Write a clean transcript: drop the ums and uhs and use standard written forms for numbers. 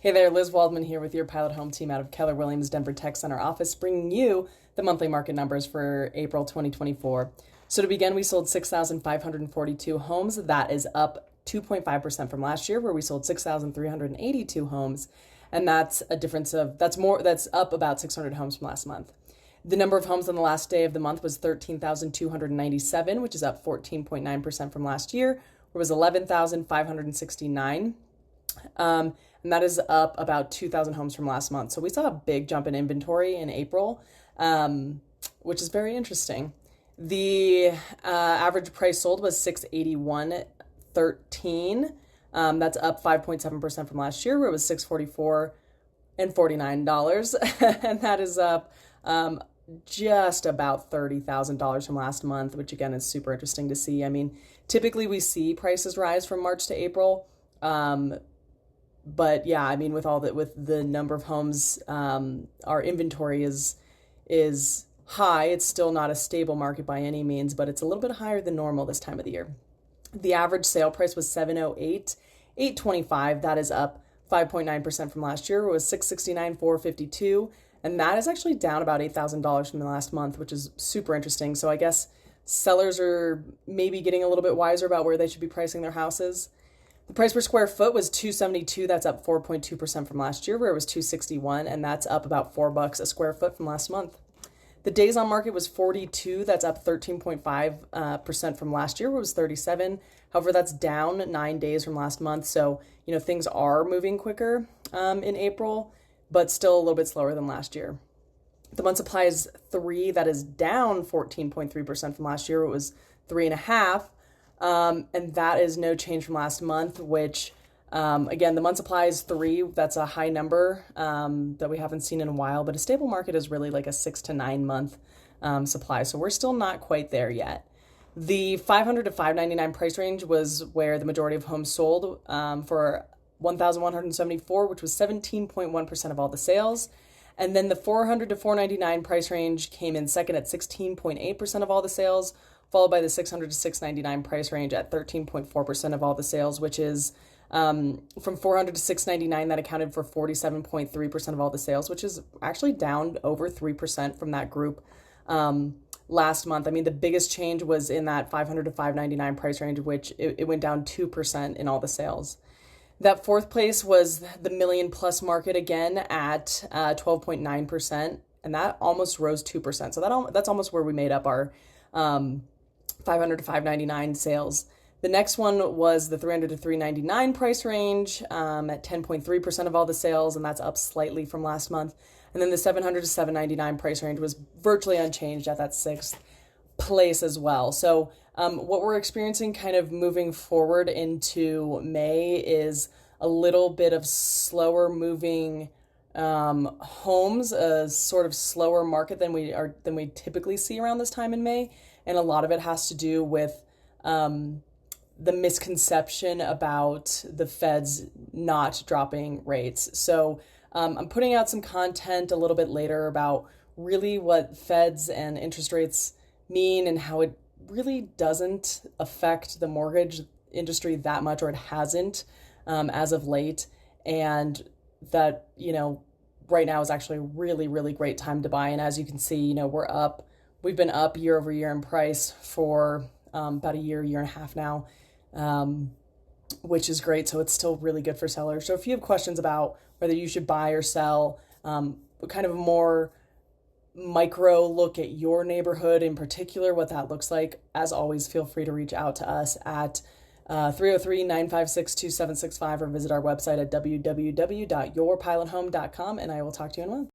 Hey there, Liz Waldman here with your Pilot Home team out of Keller Williams Denver Tech Center office, bringing you the monthly market numbers for April 2024. So to begin, we sold 6,542 homes. That is up 2.5% from last year, where we sold 6,382 homes, and that's a difference of that's up about 600 homes from last month. The number of homes on the last day of the month was 13,297, which is up 14.9% from last year, where it was 11,569. And that is up about 2,000 homes from last month. So we saw a big jump in inventory in April, which is very interesting. The average price sold was $681.13. That's up 5.7% from last year, where it was $644.49, and that is up just about $30,000 from last month, which again is super interesting to see. I mean, typically we see prices rise from March to April. But yeah, I mean, with the number of homes, our inventory is high. It's still not a stable market by any means, but it's a little bit higher than normal this time of the year. The average sale price was $708,825. That is up 5.9% from last year. It was $669,452, and that is actually down about $8,000 from the last month, which is super interesting. So I guess sellers are maybe getting a little bit wiser about where they should be pricing their houses. The price per square foot was $272. That's up 4.2% from last year, where it was $261, and that's up about $4 a square foot from last month. The days on market was 42. That's up 13.5% from last year, where it was 37. However, that's down 9 days from last month. So, things are moving quicker in April, but still a little bit slower than last year. The month supply is 3. That is down 14.3% from last year. It was 3.5. And that is no change from last month, which, again, the month supply is 3. That's a high number that we haven't seen in a while, but a stable market is really like a 6 to 9 month supply. So we're still not quite there yet. The 500 to 599 price range was where the majority of homes sold for 1,174, which was 17.1% of all the sales. And then the 400 to 499 price range came in second at 16.8% of all the sales, followed by the 600 to 699 price range at 13.4% of all the sales, which is from 400 to 699, that accounted for 47.3% of all the sales, which is actually down over 3% from that group last month. I mean, the biggest change was in that 500 to 599 price range, which it went down 2% in all the sales. That fourth place was the million plus market again at 12.9%, and that almost rose 2%. So that's almost where we made up our 500 to 599 sales. The next one was the 300 to 399 price range at 10.3% of all the sales, and that's up slightly from last month. And then the 700 to 799 price range was virtually unchanged at that sixth place as well. So what we're experiencing kind of moving forward into May is a little bit of slower moving homes, a sort of slower market than we typically see around this time in May. And a lot of it has to do with the misconception about the Fed's not dropping rates. So I'm putting out some content a little bit later about really what Feds and interest rates mean and how it really doesn't affect the mortgage industry that much, or it hasn't as of late. And that, right now is actually a really, really great time to buy. And as you can see, we've been up year over year in price for about a year and a half now, which is great. So it's still really good for sellers. So if you have questions about whether you should buy or sell, kind of a more micro look at your neighborhood in particular, what that looks like, as always, feel free to reach out to us at 303-956-2765 or visit our website at www.yourpilothome.com, and I will talk to you in a month.